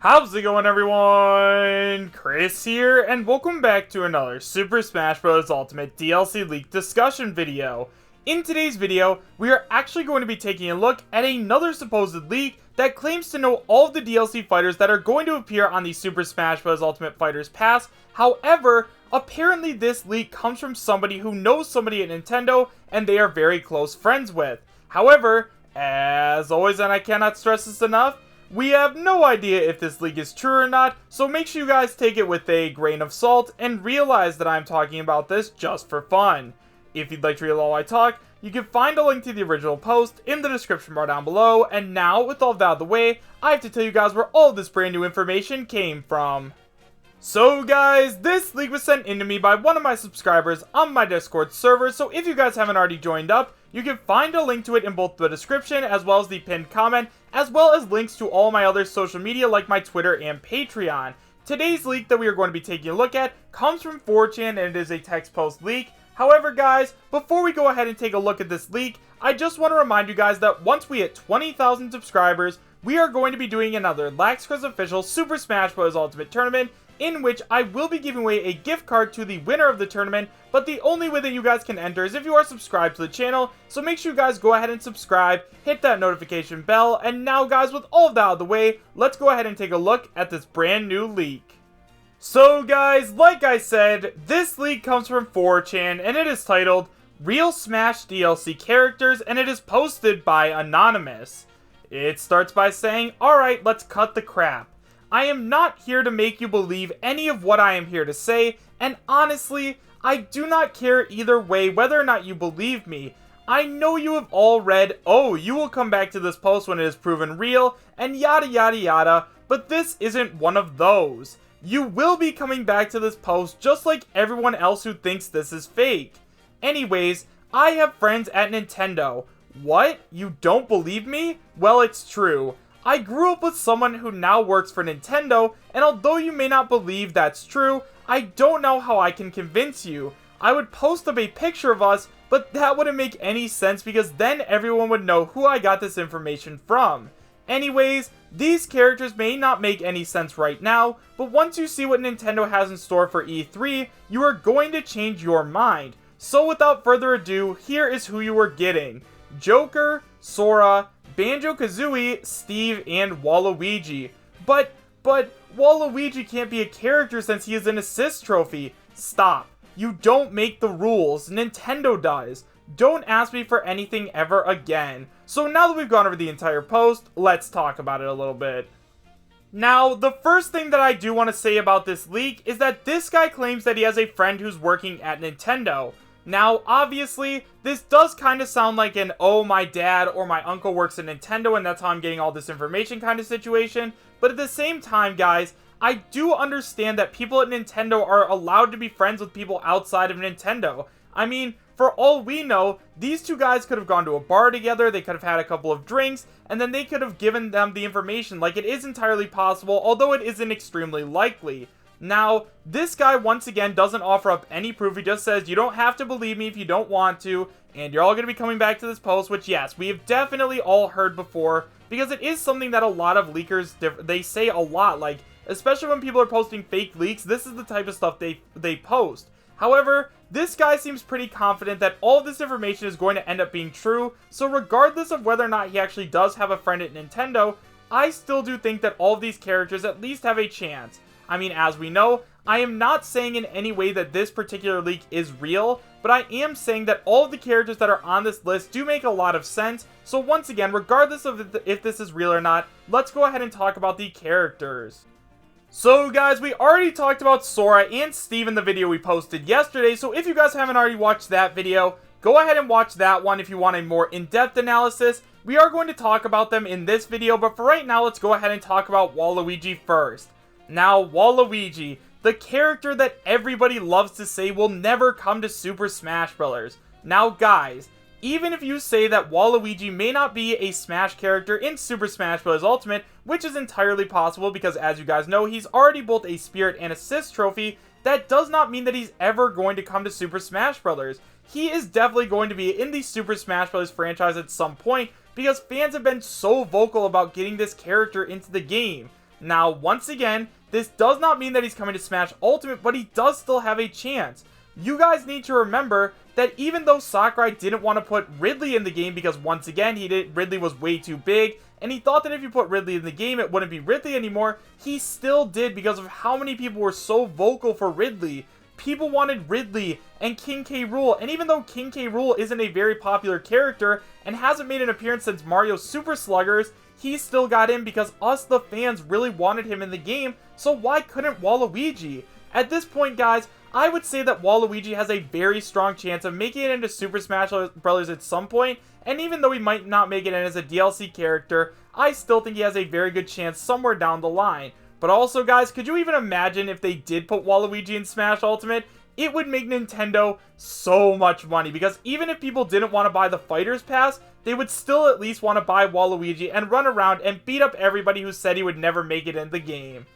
How's it going, everyone? Chris here, and welcome back to another Super Smash Bros. Ultimate DLC leak discussion video. In today's video, we are actually going to be taking a look at another supposed leak that claims to know all of the DLC fighters that are going to appear on the Super Smash Bros. Ultimate Fighters Pass. However, apparently this leak comes from somebody who knows somebody at Nintendo, and they are very close friends with. However, as always, and I cannot stress this enough, we have no idea if this leak is true or not, so make sure you guys take it with a grain of salt and realize that I'm talking about this just for fun. If you'd like to read all I talk, you can find a link to the original post in the description bar down below, and now, with all that out of the way, I have to tell you guys where all this brand new information came from. So guys, this leak was sent in to me by one of my subscribers on my Discord server, so if you guys haven't already joined up, you can find a link to it in both the description as well as the pinned comment, as well as links to all my other social media like my Twitter and Patreon. Today's leak that we are going to be taking a look at comes from 4chan and it is a text post leak. However guys, before we go ahead and take a look at this leak, I just want to remind you guys that once we hit 20,000 subscribers, we are going to be doing another LaxCruz official Super Smash Bros. Ultimate Tournament, in which I will be giving away a gift card to the winner of the tournament, but the only way that you guys can enter is if you are subscribed to the channel, so make sure you guys go ahead and subscribe, hit that notification bell, and now guys, with all of that out of the way, let's go ahead and take a look at this brand new leak. So guys, like I said, this leak comes from 4chan, and it is titled, Real Smash DLC Characters, and it is posted by Anonymous. It starts by saying, alright, let's cut the crap. I am not here to make you believe any of what I am here to say, and honestly, I do not care either way whether or not you believe me. I know you have all read, oh, you will come back to this post when it is proven real, and yada yada yada, but this isn't one of those. You will be coming back to this post just like everyone else who thinks this is fake. Anyways, I have friends at Nintendo. What? You don't believe me? Well, it's true. I grew up with someone who now works for Nintendo, and although you may not believe that's true, I don't know how I can convince you. I would post up a picture of us, but that wouldn't make any sense because then everyone would know who I got this information from. Anyways, these characters may not make any sense right now, but once you see what Nintendo has in store for E3, you are going to change your mind. So without further ado, here is who you are getting. Joker, Sora, Banjo Kazooie, Steve, and Waluigi. But Waluigi can't be a character since he is an assist trophy. Stop. You don't make the rules. Nintendo does. Don't ask me for anything ever again. So now that we've gone over the entire post, let's talk about it a little bit. Now, the first thing that I do want to say about this leak is that this guy claims that he has a friend who's working at Nintendo. Now, obviously, this does kind of sound like an, oh, my dad or my uncle works at Nintendo and that's how I'm getting all this information kind of situation. But at the same time, guys, I do understand that people at Nintendo are allowed to be friends with people outside of Nintendo. I mean, for all we know, these two guys could have gone to a bar together, they could have had a couple of drinks, and then they could have given them the information. Like, it is entirely possible, although it isn't extremely likely. Now, this guy, once again, doesn't offer up any proof. He just says, you don't have to believe me if you don't want to, and you're all going to be coming back to this post, which, yes, we have definitely all heard before, because it is something that a lot of leakers, they say a lot, like, especially when people are posting fake leaks, this is the type of stuff they post. However, this guy seems pretty confident that all of this information is going to end up being true, so regardless of whether or not he actually does have a friend at Nintendo, I still do think that all of these characters at least have a chance. I mean, as we know, I am not saying in any way that this particular leak is real, but I am saying that all of the characters that are on this list do make a lot of sense. So once again, regardless of if this is real or not, let's go ahead and talk about the characters. So guys, we already talked about Sora and Steve in the video we posted yesterday, so if you guys haven't already watched that video, go ahead and watch that one if you want a more in-depth analysis. We are going to talk about them in this video, but for right now, let's go ahead and talk about Waluigi first. Now, Waluigi, the character that everybody loves to say will never come to Super Smash Bros. Now guys, even if you say that Waluigi may not be a Smash character in Super Smash Bros. Ultimate, which is entirely possible because as you guys know, he's already both a Spirit and Assist trophy, that does not mean that he's ever going to come to Super Smash Bros. He is definitely going to be in the Super Smash Bros. Franchise at some point because fans have been so vocal about getting this character into the game. Now, once again, this does not mean that he's coming to Smash Ultimate, but he does still have a chance. You guys need to remember that even though Sakurai didn't want to put Ridley in the game because once again, Ridley was way too big, and he thought that if you put Ridley in the game, it wouldn't be Ridley anymore, he still did because of how many people were so vocal for Ridley. People wanted Ridley and King K. Rool, and even though King K. Rool isn't a very popular character and hasn't made an appearance since Mario Super Sluggers, he still got in because us, the fans, really wanted him in the game, so why couldn't Waluigi? At this point, guys, I would say that Waluigi has a very strong chance of making it into Super Smash Bros. At some point, and even though he might not make it in as a DLC character, I still think he has a very good chance somewhere down the line. But also, guys, could you even imagine if they did put Waluigi in Smash Ultimate? It would make Nintendo so much money, because even if people didn't want to buy the Fighter's Pass, they would still at least want to buy Waluigi and run around and beat up everybody who said he would never make it in the game.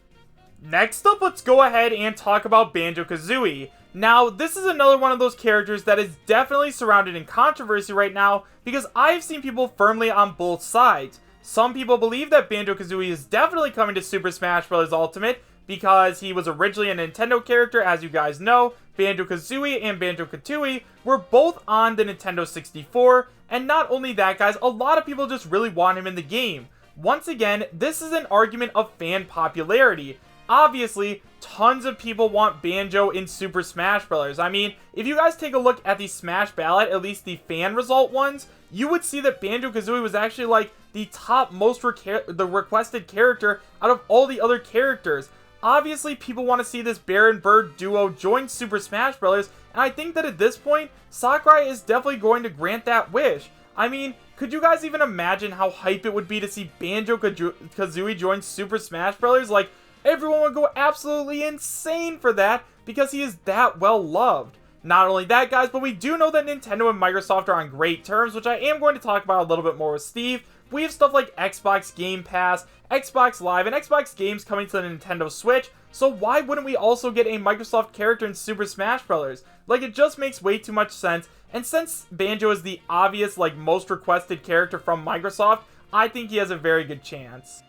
Next up, let's go ahead and talk about Banjo-Kazooie. Now, this is another one of those characters that is definitely surrounded in controversy right now, because I've seen people firmly on both sides. Some people believe that Banjo-Kazooie is definitely coming to Super Smash Bros. Ultimate, because he was originally a Nintendo character. As you guys know, Banjo-Kazooie and Banjo-Kazooie were both on the Nintendo 64, and not only that, guys, a lot of people just really want him in the game. Once again, this is an argument of fan popularity. Obviously, tons of people want Banjo in Super Smash Bros. I mean, if you guys take a look at the Smash ballot, at least the fan result ones, you would see that Banjo-Kazooie was actually like the top most requested character out of all the other characters. Obviously, people want to see this Bear and Bird duo join Super Smash Bros. And I think that at this point, Sakurai is definitely going to grant that wish. I mean, could you guys even imagine how hype it would be to see Banjo-Kazooie join Super Smash Bros.? Like, everyone would go absolutely insane for that because he is that well loved. Not only that, guys, but we do know that Nintendo and Microsoft are on great terms, which I am going to talk about a little bit more with Steve. We have stuff like Xbox Game Pass, Xbox Live, and Xbox games coming to the Nintendo Switch, so why wouldn't we also get a Microsoft character in Super Smash Bros.? Like, it just makes way too much sense, and since Banjo is the obvious, like, most requested character from Microsoft, I think he has a very good chance.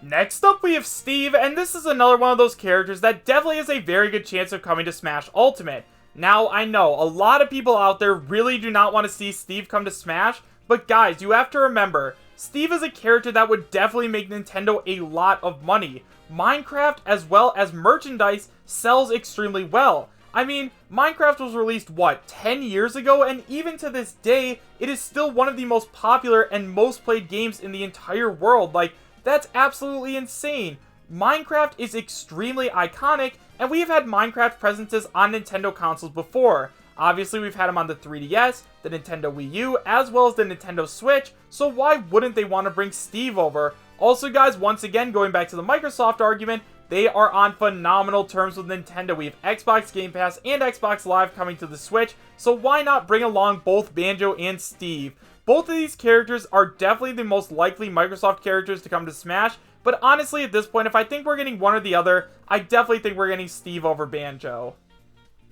Next up, we have Steve, and this is another one of those characters that definitely has a very good chance of coming to Smash Ultimate. Now, I know, a lot of people out there really do not want to see Steve come to Smash, but guys, you have to remember, Steve is a character that would definitely make Nintendo a lot of money. Minecraft, as well as merchandise, sells extremely well. I mean, Minecraft was released, what, 10 years ago? And even to this day, it is still one of the most popular and most played games in the entire world. Like, that's absolutely insane. Minecraft is extremely iconic, and we have had Minecraft presences on Nintendo consoles before. Obviously, we've had them on the 3DS, the Nintendo Wii U, as well as the Nintendo Switch, so why wouldn't they want to bring Steve over? Also, guys, once again, going back to the Microsoft argument, they are on phenomenal terms with Nintendo. We have Xbox Game Pass and Xbox Live coming to the Switch, so why not bring along both Banjo and Steve? Both of these characters are definitely the most likely Microsoft characters to come to Smash, but honestly, at this point, if I think we're getting one or the other, I definitely think we're getting Steve over Banjo.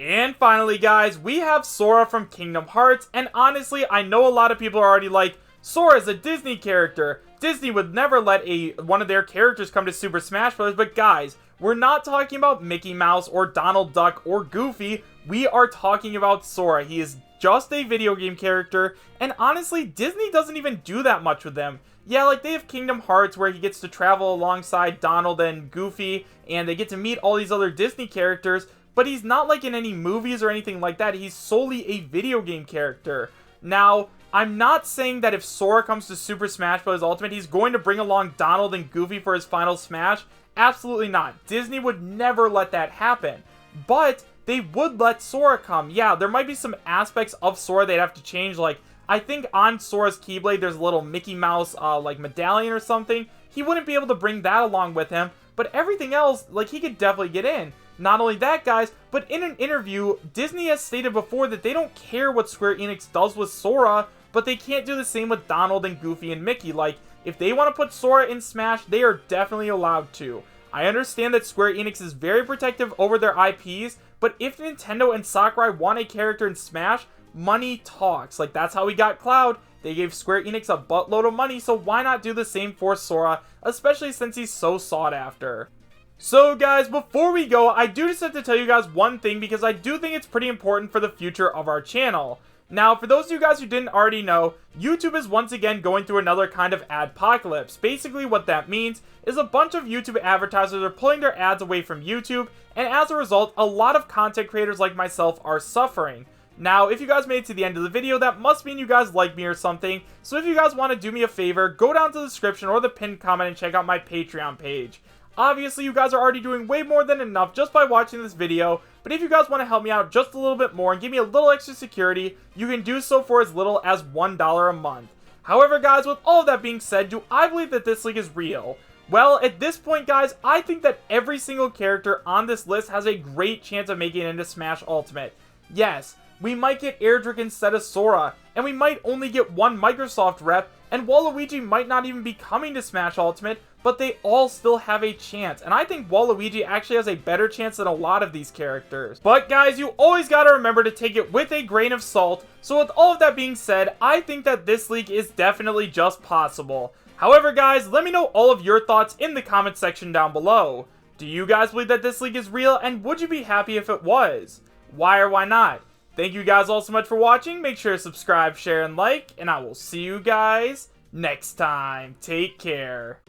And finally, guys, we have Sora from Kingdom Hearts, and honestly, I know a lot of people are already like, Sora's a Disney character. Disney would never let one of their characters come to Super Smash Bros. But guys, we're not talking about Mickey Mouse or Donald Duck or Goofy. We are talking about Sora. He is just a video game character, and honestly, Disney doesn't even do that much with them. Yeah, like, they have Kingdom Hearts where he gets to travel alongside Donald and Goofy, and they get to meet all these other Disney characters, but he's not like in any movies or anything like that. He's solely a video game character. Now, I'm not saying that if Sora comes to Super Smash Bros. Ultimate, he's going to bring along Donald and Goofy for his final Smash. Absolutely not. Disney would never let that happen. But they would let Sora come. Yeah, there might be some aspects of Sora they'd have to change. Like, I think on Sora's Keyblade, there's a little Mickey Mouse, like, medallion or something. He wouldn't be able to bring that along with him. But everything else, like, he could definitely get in. Not only that, guys, but in an interview, Disney has stated before that they don't care what Square Enix does with Sora, but they can't do the same with Donald and Goofy and Mickey. Like, if they want to put Sora in Smash, they are definitely allowed to. I understand that Square Enix is very protective over their IPs, but if Nintendo and Sakurai want a character in Smash, money talks. Like, that's how we got Cloud, They gave Square Enix a buttload of money, so why not do the same for Sora, especially since he's so sought after. So guys, before we go, I do just have to tell you guys one thing because I do think it's pretty important for the future of our channel. Now, for those of you guys who didn't already know, YouTube is once again going through another kind of adpocalypse. Basically what that means is a bunch of YouTube advertisers are pulling their ads away from YouTube, and as a result, a lot of content creators like myself are suffering. Now, if you guys made it to the end of the video, that must mean you guys like me or something, so if you guys want to do me a favor, go down to the description or the pinned comment and check out my Patreon page. Obviously, you guys are already doing way more than enough just by watching this video, but if you guys want to help me out just a little bit more and give me a little extra security, you can do so for as little as $1 a month. However, guys, with all of that being said, do I believe that this league is real? Well, at this point, guys, I think that every single character on this list has a great chance of making it into Smash Ultimate. Yes, we might get Erdrick instead of Sora, and we might only get one Microsoft rep, and Waluigi might not even be coming to Smash Ultimate, but they all still have a chance, and I think Waluigi actually has a better chance than a lot of these characters. But guys, you always gotta remember to take it with a grain of salt, so with all of that being said, I think that this league is definitely just possible. However guys, let me know all of your thoughts in the comment section down below. Do you guys believe that this league is real, and would you be happy if it was? Why or why not? Thank you guys all so much for watching, make sure to subscribe, share, and like, and I will see you guys next time. Take care.